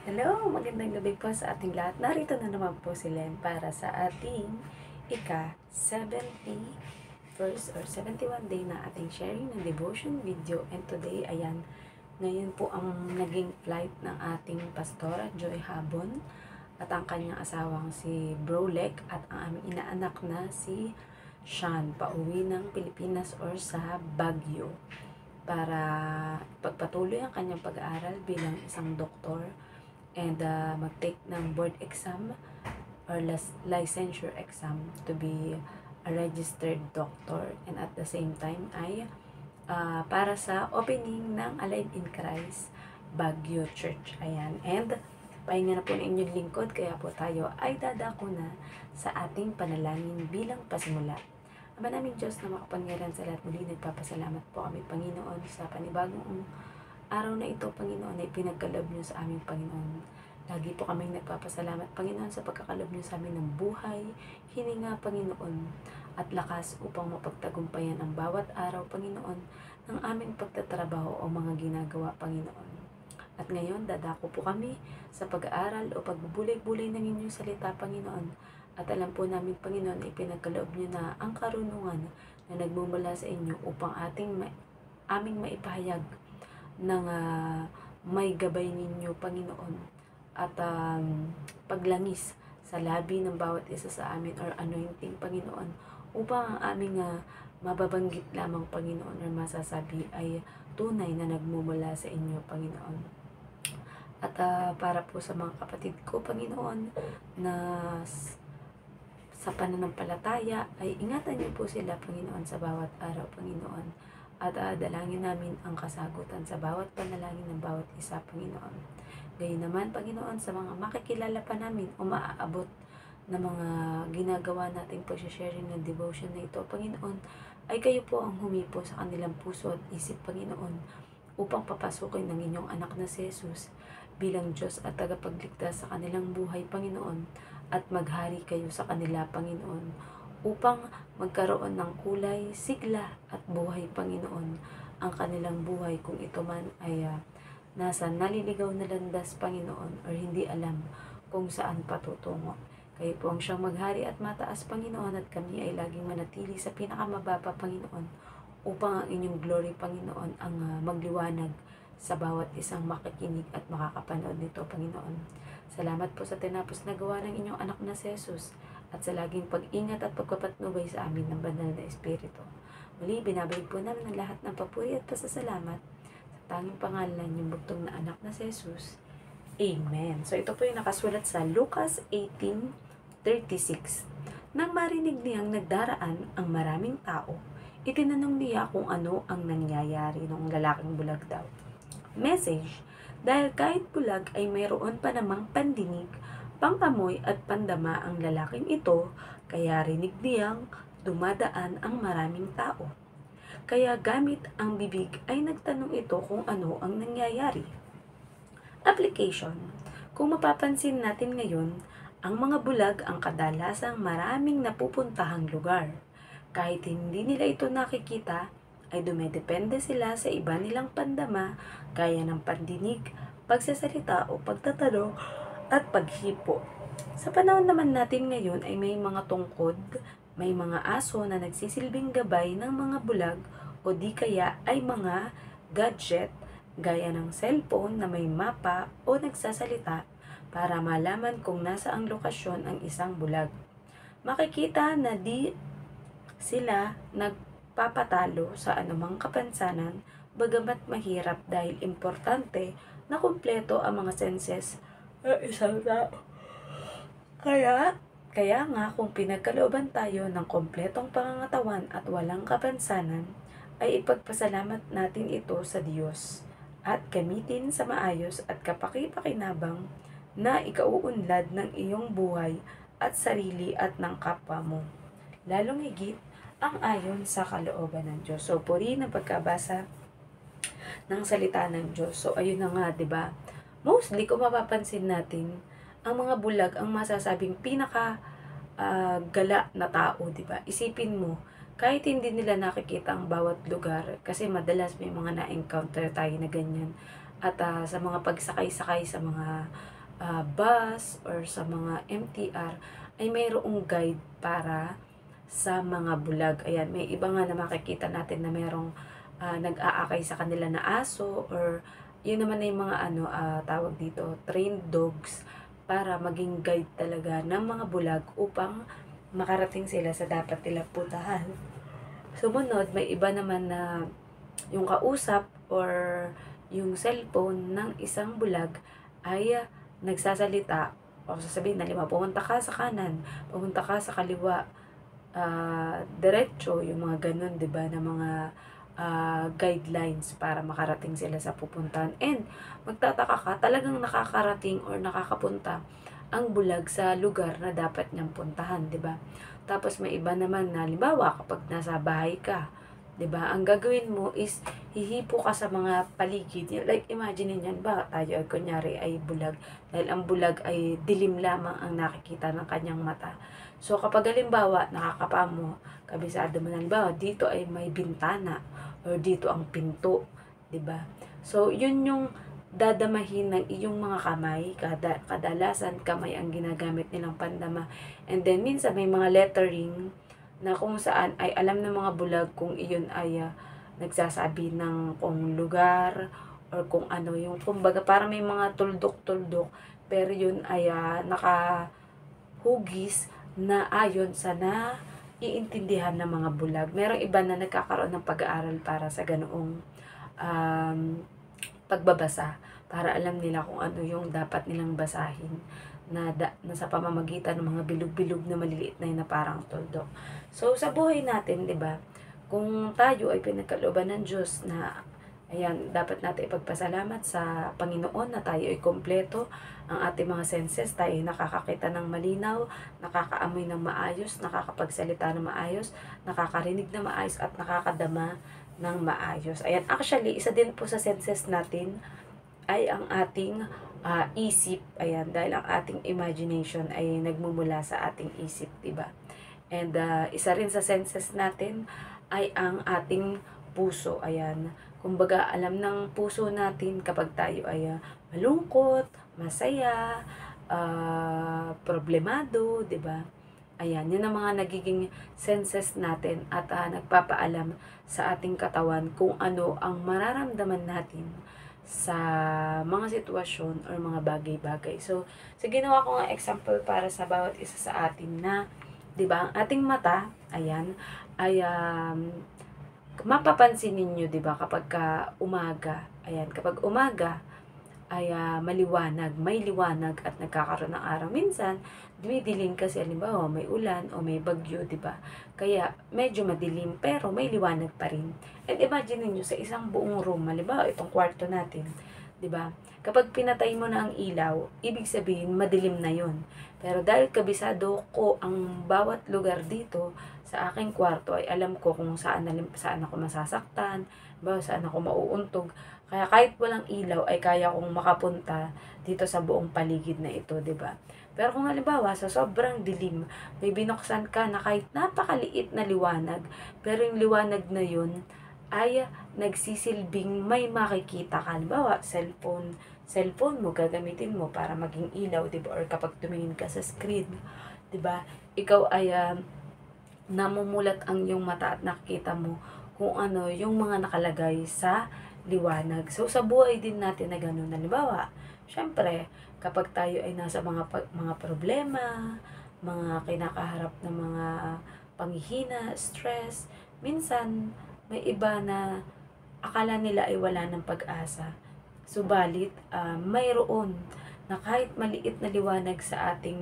Hello, magandang gabi po sa ating lahat. Narito na naman po si Len para sa ating ika-71st or 71 day na ating sharing ng devotion video. And today, ayan, ngayon po ang naging flight ng ating pastora Joy Habon at ang kanyang asawang si Brolek at ang aming inaanak na si Sean pauwi ng Pilipinas or sa Baguio para pagpatuloy ang kanyang pag-aaral bilang isang doktor and mag-take ng board exam or licensure exam to be a registered doctor, and at the same time ay para sa opening ng Alive in Christ Baguio Church. Ayan. And pahinga na po ng inyong lingkod, kaya po tayo ay dadako na sa ating panalangin bilang pasimula. Ama naming Diyos na makapangyarihan sa lahat, muli nagpapasalamat po kami, Panginoon, sa panibagong araw na ito, Panginoon, ay pinagkaloob niyo sa aming Panginoon. Lagi po kaming nagpapasalamat, Panginoon, sa pagkakaloob niyo sa amin ng buhay, hininga, Panginoon, at lakas upang mapagtagumpayan ang bawat araw, Panginoon, ng aming pagtatrabaho o mga ginagawa, Panginoon. At ngayon, dadako po kami sa pag-aaral o pagbubulay-bulay ng inyong salita, Panginoon. At alam po namin, Panginoon, ay pinagkaloob niyo na ang karunungan na nagmumula sa inyo upang aming maipahayag ng may gabay ninyo, Panginoon, at paglangis sa labi ng bawat isa sa amin or anointing, Panginoon, upang ang aming mababanggit lamang, Panginoon, or masasabi ay tunay na nagmumula sa inyo, Panginoon. At para po sa mga kapatid ko, Panginoon, na sa pananampalataya, ay ingatan niyo po sila, Panginoon, sa bawat araw, Panginoon. At dalangin namin ang kasagutan sa bawat panalangin ng bawat isa, Panginoon. Gayon naman, Panginoon, sa mga makikilala pa namin o maaabot na mga ginagawa nating pag-sharing ng devotion na ito, Panginoon, ay kayo po ang humipo sa kanilang puso at isip, Panginoon, upang papasukin ng inyong anak na si Jesus bilang Diyos at tagapagligtas sa kanilang buhay, Panginoon, at maghari kayo sa kanila, Panginoon, upang magkaroon ng kulay, sigla at buhay, Panginoon, ang kanilang buhay kung ito man ay nasa naliligaw na landas, Panginoon, or hindi alam kung saan patutungo. Kayo po ang siyang maghari at mataas, Panginoon, at kami ay laging manatili sa pinakamababa, Panginoon, upang ang inyong glory, Panginoon, ang magliwanag sa bawat isang makikinig at makakapanood nito, Panginoon. Salamat po sa tinapos na gawa ng inyong anak na si Jesus at sa laging pag-ingat at pagpapatnubay sa amin ng banal na Espiritu. Muli, binabalik po namin ang lahat ng papuri at pasasalamat sa tanging pangalan ng bugtong na anak na si Jesus. Amen. So ito po yung nakasulat sa Lucas 18:36. Nang marinig niyang nagdaraan ang maraming tao, itinanong niya kung ano ang nangyayari ng lalaking bulag daw. Message: dahil kahit bulag ay mayroon pa namang pandinig, pangamoy at pandama ang lalaking ito, kaya rinig niyang dumadaan ang maraming tao. Kaya gamit ang bibig ay nagtanong ito kung ano ang nangyayari. Application: kung mapapansin natin ngayon, ang mga bulag ang kadalasang maraming napupuntahang lugar. Kahit hindi nila ito nakikita, ay dumedepende sila sa iba nilang pandama gaya ng pandinig, pagsasalita o pagtatanong at paghipo. Sa panahon naman natin ngayon ay may mga tungkod, may mga aso na nagsisilbing gabay ng mga bulag o di kaya ay mga gadget gaya ng cellphone na may mapa o nagsasalita para malaman kung nasa ang lokasyon ang isang bulag. Makikita na di sila nagpapatalo sa anumang kapansanan, bagamat mahirap dahil importante na kumpleto ang mga senses ng isang tao. Kaya nga kung pinagkalooban tayo ng kompletong pangangatawan at walang kapansanan, ay ipagpasalamat natin ito sa Diyos at gamitin sa maayos at kapaki-pakinabang na ikauunlad ng iyong buhay at sarili at ng kapwa mo. Lalong higit ang ayon sa kalooban ng Diyos. So, puri ng pagkabasa ng salita ng Diyos. So, ayun na nga, 'di ba? Mostly, kung mapapansin natin, ang mga bulag ang masasabing pinaka gala na tao, 'di ba? Isipin mo, kahit hindi nila nakikita ang bawat lugar, kasi madalas may mga na-encounter tayo na ganyan. At sa mga pagsakay-sakay sa mga bus or sa mga MTR ay mayroong guide para sa mga bulag. Ayan, may iba nga na makikita natin na merong nag-aakay sa kanila na aso, or yun naman na yung mga tawag dito, trained dogs, para maging guide talaga ng mga bulag upang makarating sila sa dapat nilang puntahan. Sumunod, may iba naman na yung kausap or yung cellphone ng isang bulag ay nagsasalita o sasabihin na pumunta ka sa kanan, pumunta ka sa kaliwa, diretso, yung mga ganun, 'di ba, na mga guidelines para makarating sila sa pupuntahan. And magtataka ka, talagang nakakarating or nakakapunta ang bulag sa lugar na dapat niyang puntahan, 'di ba? Tapos may iba naman na halimbawa kapag nasa bahay ka, 'di ba? Ang gagawin mo is hihipo ka sa mga paligid. Like imagine niyan ba tayo ay kunyari ay bulag, dahil ang bulag ay dilim lamang ang nakikita ng kanyang mata. So kapag halimbawa nakakapa mo, kabisado mo na halimbawa dito ay may bintana or dito ang pinto, 'di ba? So yun yung dadamahin ng iyong mga kamay. Kadalasan kamay ang ginagamit nilang pandama. And then minsan may mga lettering na kung saan ay alam ng mga bulag kung iyon ay nagsasabi ng kung lugar or kung ano yung, kumbaga para may mga tuldok-tuldok, pero yun ay nakahugis na ayon sa iintindihan ng mga bulag. Merong iba na nagkakaroon ng pag-aaral para sa ganoong pagbabasa, para alam nila kung ano yung dapat nilang basahin na sa pamamagitan ng mga bilog-bilog na maliliit na yun na parang tuldok. So sa buhay natin, 'di ba? Kung tayo ay pinagkalooban ng Diyos na ayan, dapat natin ipagpasalamat sa Panginoon na tayo ay kompleto, ang ating mga senses, tayo ay nakakakita ng malinaw, nakakaamoy ng maayos, nakakapagsalita ng maayos, nakakarinig ng maayos, at nakakadama ng maayos. Ayan, actually, isa din po sa senses natin ay ang ating isip. Ayan, dahil ang ating imagination ay nagmumula sa ating isip, diba? And isa rin sa senses natin ay ang ating puso. Ayan, kumbaga alam ng puso natin kapag tayo ay malungkot, masaya, problemado, 'di ba? Ayan, yun ang mga nagiging senses natin at nagpapaalam sa ating katawan kung ano ang mararamdaman natin sa mga sitwasyon or mga bagay-bagay. So, ginawa ko nga example para sa bawat isa sa atin na, 'di ba, ang ating mata, ayan, ay mapapansin ninyo, 'di ba, kapag umaga, ayan, kapag umaga ay maliwanag, may liwanag at nagkakaroon ng araw. Minsan, dumidilim kasi halimbawa may ulan o may bagyo, 'di ba? Kaya medyo madilim pero may liwanag pa rin. And imagine niyo sa isang buong room, halimbawa itong kwarto natin, 'di ba? Kapag pinatay mo na ang ilaw, ibig sabihin madilim na 'yon. Pero dahil kabisado ko ang bawat lugar dito sa aking kwarto, ay alam ko kung saan ako masasaktan, saan ako mauuntog. Kaya kahit walang ilaw ay kaya kong makapunta dito sa buong paligid na ito, 'di ba? Pero kung halimbawa sa sobrang dilim, may binuksan ka na kahit napakaliit na liwanag, pero yung liwanag na yun ay nagsisilbing may makikita ka. Halimbawa, cellphone mo, gagamitin mo para maging ilaw, 'di ba? Or kapag tumingin ka sa screen, 'di ba? Ikaw ay namumulat ang iyong mata at nakikita mo kung ano yung mga nakalagay sa liwanag. So, sa buhay din natin na gano'n, halimbawa, syempre, kapag tayo ay nasa mga problema, mga kinakaharap ng mga panghihina, stress, minsan, may iba na akala nila ay wala ng pag-asa. Subalit, mayroon na kahit maliit na liwanag sa ating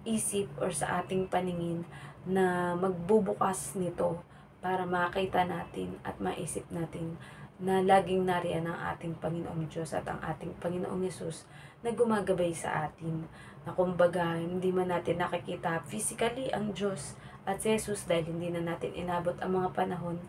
isip or sa ating paningin na magbubukas nito para makita natin at maisip natin na laging nariyan ang ating Panginoong Diyos at ang ating Panginoong Yesus na gumagabay sa atin. Na kumbaga, hindi man natin nakikita physically ang Diyos at si Jesus dahil hindi na natin inabot ang mga panahon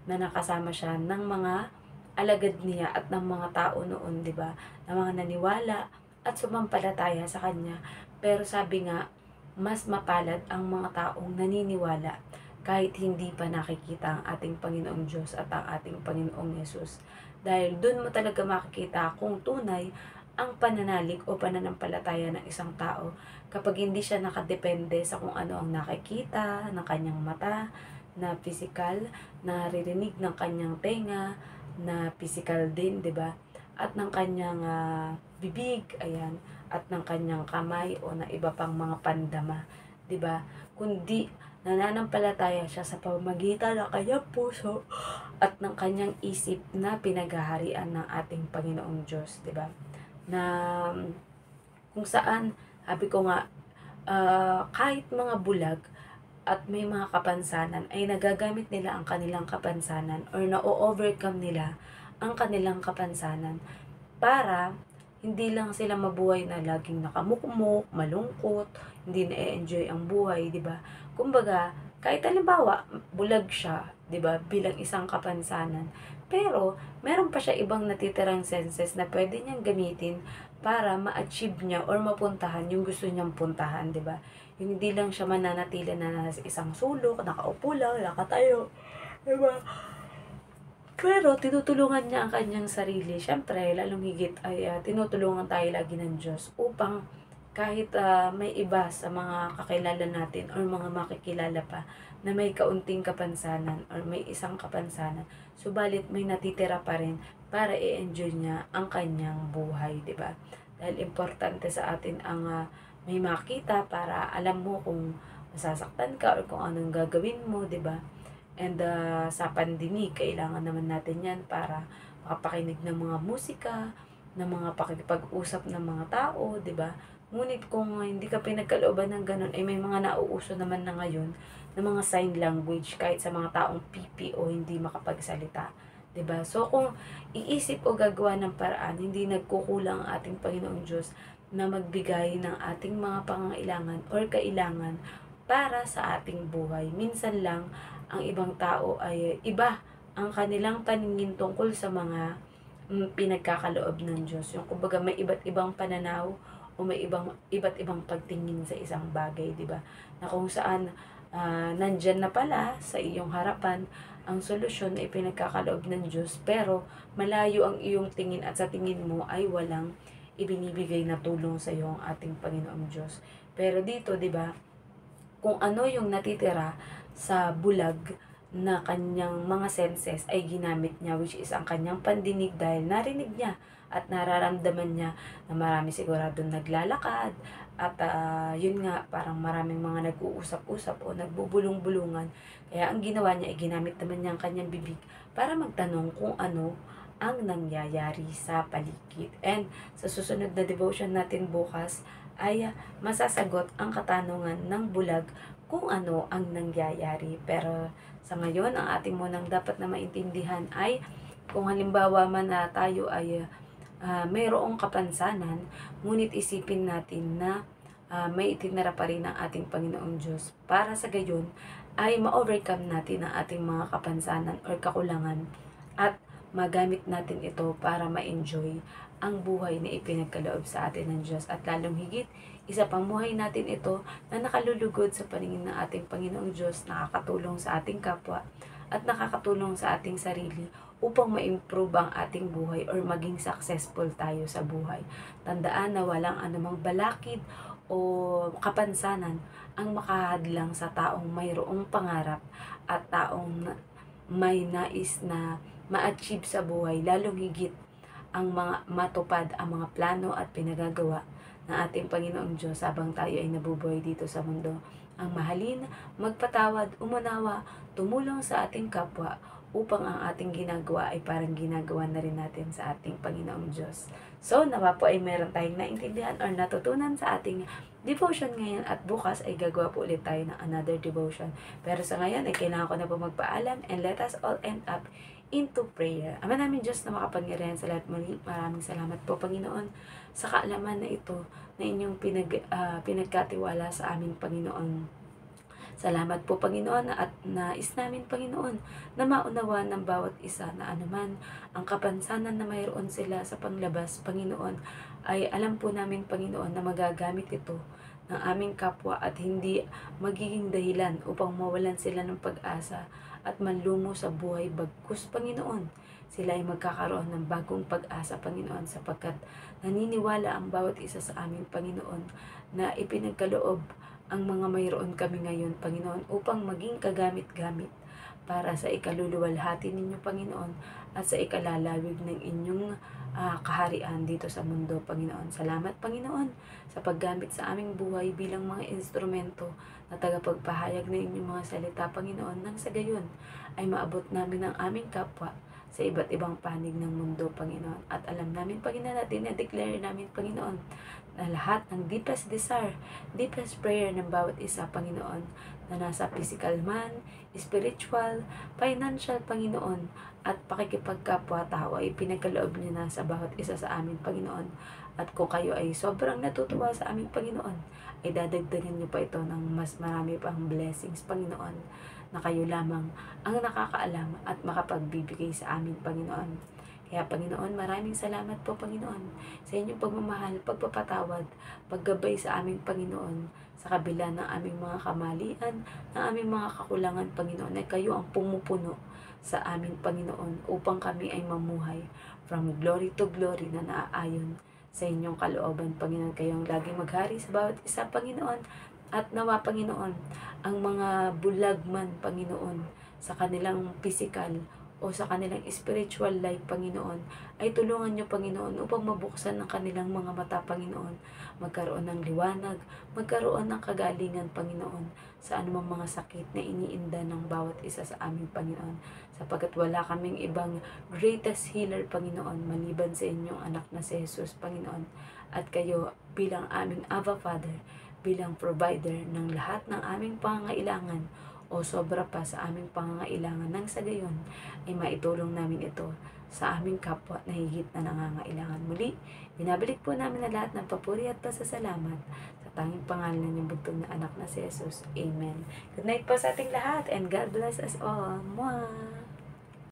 na nakasama siya ng mga alagad niya at ng mga tao noon, di ba? Na mga naniwala at sumampalataya sa Kanya. Pero sabi nga, mas mapalad ang mga taong naniniwala kahit hindi pa nakikita ang ating Panginoong Diyos at ang ating Panginoong Yesus. Dahil doon mo talaga makikita kung tunay ang pananalig o pananampalataya ng isang tao kapag hindi siya nakadepende sa kung ano ang nakikita ng kanyang mata, na physical, naririnig ng kanyang tenga, na physical din, 'di ba? At ng kanyang bibig, ayan, at ng kanyang kamay o na iba pang mga pandama, 'di ba? Kundi nananampalataya siya sa pamamagitan ng kanyang puso at ng kanyang isip na pinaghaharian ng ating Panginoong Diyos, 'di ba? Na kung saan, sabi ko nga, kahit mga bulag at may mga kapansanan ay nagagamit nila ang kanilang kapansanan or na-overcome nila ang kanilang kapansanan para hindi lang sila mabuhay na laging nakamukmok, malungkot, hindi na-enjoy ang buhay, 'di ba? Kumbaga, kahit halimbawa bulag siya, 'di ba, bilang isang kapansanan, pero meron pa siya ibang natitirang senses na pwede niyang gamitin para ma-achieve niya or mapuntahan yung gusto niyang puntahan, 'di ba? Yung hindi lang siya mananatili na nasa isang sulok, nakaupo lang, nakatayo, 'di ba? Pero tinutulungan niya ang kanyang sarili. Siyempre, lalong higit ay tinutulungan tayo lagi ng Diyos upang kahit may iba sa mga kakilala natin or mga makikilala pa na may kaunting kapansanan or may isang kapansanan, subalit may natitira pa rin para i-enjoy niya ang kanyang buhay, di ba? Dahil importante sa atin ang may makita para alam mo kung masasaktan ka or kung anong gagawin mo, di ba? And sa pandemic, kailangan naman natin yan para makapakinig ng mga musika, ng mga pakikipag-usap ng mga tao, di ba? Ngunit kung hindi ka pinagkalooban ng ganun, ay may mga nauuso naman na ngayon ng mga sign language kahit sa mga taong pipi o hindi makapagsalita. 'Di ba? So kung iisip o gagawa ng paraan, hindi nagkukulang ang ating Panginoong Diyos na magbigay ng ating mga pangangailangan or kailangan para sa ating buhay. Minsan lang ang ibang tao ay iba ang kanilang paningin tungkol sa mga pinagkakaloob ng Diyos. Yung kumbaga may iba't ibang pananaw o may iba't ibang pagtingin sa isang bagay, 'di ba? Na kung saan nandyan na pala sa iyong harapan ang solusyon ay pinagkakaloob ng Diyos, pero malayo ang iyong tingin at sa tingin mo ay walang ibinibigay na tulong sa iyo ang ating Panginoong Diyos. Pero dito, 'di ba, kung ano yung natitira sa bulag na kanyang mga senses ay ginamit niya, which is ang kanyang pandinig, dahil narinig niya at nararamdaman niya na marami sigurado naglalakad at yun nga, parang maraming mga nag-uusap-usap o nagbubulong-bulungan. Kaya ang ginawa niya ay ginamit naman niya ang kanyang bibig para magtanong kung ano ang nangyayari sa paligid. And sa susunod na devotion natin bukas ay masasagot ang katanungan ng bulag kung ano ang nangyayari. Pero sa ngayon, ang ating munang dapat na maintindihan ay kung halimbawa man na tayo ay mayroong kapansanan, ngunit isipin natin na may itinara pa rin ang ating Panginoong Diyos para sa gayon ay ma-overcome natin ang ating mga kapansanan or kakulangan at magamit natin ito para ma-enjoy ang buhay na ipinagkaloob sa atin ng Diyos. At lalong higit, isa pang buhay natin ito na nakalulugod sa paningin ng ating Panginoong Diyos, nakakatulong sa ating kapwa at nakakatulong sa ating sarili upang ma-improve ang ating buhay or maging successful tayo sa buhay. Tandaan na walang anumang balakid o kapansanan ang makahadlang sa taong mayroong pangarap at taong may nais na ma-achieve sa buhay, lalong higit ang mga matupad ang mga plano at pinagagawa ng ating Panginoong Diyos habang tayo ay nabubuhay dito sa mundo. Ang mahalin, magpatawad, umunawa, tumulong sa ating kapwa upang ang ating ginagawa ay parang ginagawa na rin natin sa ating Panginoong Diyos. So, nawa po ay meron tayong naintindihan or natutunan sa ating devotion ngayon at bukas ay gagawa po ulit tayo ng another devotion. Pero sa ngayon ay kailangan ko na po magpaalam and let us all end up into prayer. Ama namin Diyos na makapangyarihan sa lahat, muli, maraming salamat po Panginoon sa kaalaman na ito na inyong pinagkatiwala sa aming Panginoon. Salamat po Panginoon at nais namin Panginoon na maunawa ng bawat isa na anuman ang kapansanan na mayroon sila sa panglabas, Panginoon, ay alam po namin Panginoon na magagamit ito ng aming kapwa at hindi magiging dahilan upang mawalan sila ng pag-asa at manlumo sa buhay bagkus, Panginoon. sila ay magkakaroon ng bagong pag-asa, Panginoon, sapagkat naniniwala ang bawat isa sa amin, Panginoon, na ipinagkaloob ang mga mayroon kami ngayon, Panginoon, upang maging kagamit-gamit para sa ikaluluwalhati ninyo, Panginoon, at sa ikalalawig ng inyong kaharian dito sa mundo, Panginoon. Salamat, Panginoon, sa paggamit sa aming buhay bilang mga instrumento na tagapagpahayag ng inyong mga salita, Panginoon, nang sa gayon ay maabot namin ang aming kapwa sa iba't ibang panig ng mundo, Panginoon. At alam namin, Panginoon, at dinedeclare namin, Panginoon, na lahat ng deepest desire, deepest prayer ng bawat isa, Panginoon, na nasa physical man, spiritual, financial, Panginoon, at pakikipagkapwa-tao ay pinagkaloob niyo na sa bawat isa sa amin, Panginoon. At kung kayo ay sobrang natutuwa sa aming Panginoon, ay dadagdagan niyo pa ito ng mas marami pang blessings, Panginoon, na kayo lamang ang nakakaalam at makapagbibigay sa amin, Panginoon. Kaya, Panginoon, maraming salamat po, Panginoon, sa inyong pagmamahal, pagpapatawad, paggabay sa aming Panginoon, sa kabila ng aming mga kamalian, ng aming mga kakulangan, Panginoon, ay kayo ang pumupuno sa amin, Panginoon, upang kami ay mamuhay from glory to glory na naaayon sa inyong kalooban, Panginoon. Kayo ang laging maghari sa bawat isa, Panginoon, at nawa, Panginoon, ang mga bulag man, Panginoon, sa kanilang physical o sa kanilang spiritual life, Panginoon, ay tulungan niyo, Panginoon, upang mabuksan ang kanilang mga mata, Panginoon, magkaroon ng liwanag, magkaroon ng kagalingan, Panginoon, sa anumang mga sakit na iniinda ng bawat isa sa aming, Panginoon, sapagkat wala kaming ibang greatest healer, Panginoon, maliban sa inyong anak na si Jesus, Panginoon, at kayo bilang aming Abba Father, bilang provider ng lahat ng aming pangangailangan o sobra pa sa aming pangangailangan, nang sa gayon ay maitulong namin ito sa aming kapwa na higit na nangangailangan. Muli, binabalik po namin na lahat ng papuri at pasasalamat sa tanging pangalan ng inyong bugtong na anak na si Jesus. Amen. Good night po sa ating lahat and God bless us all. Mwah!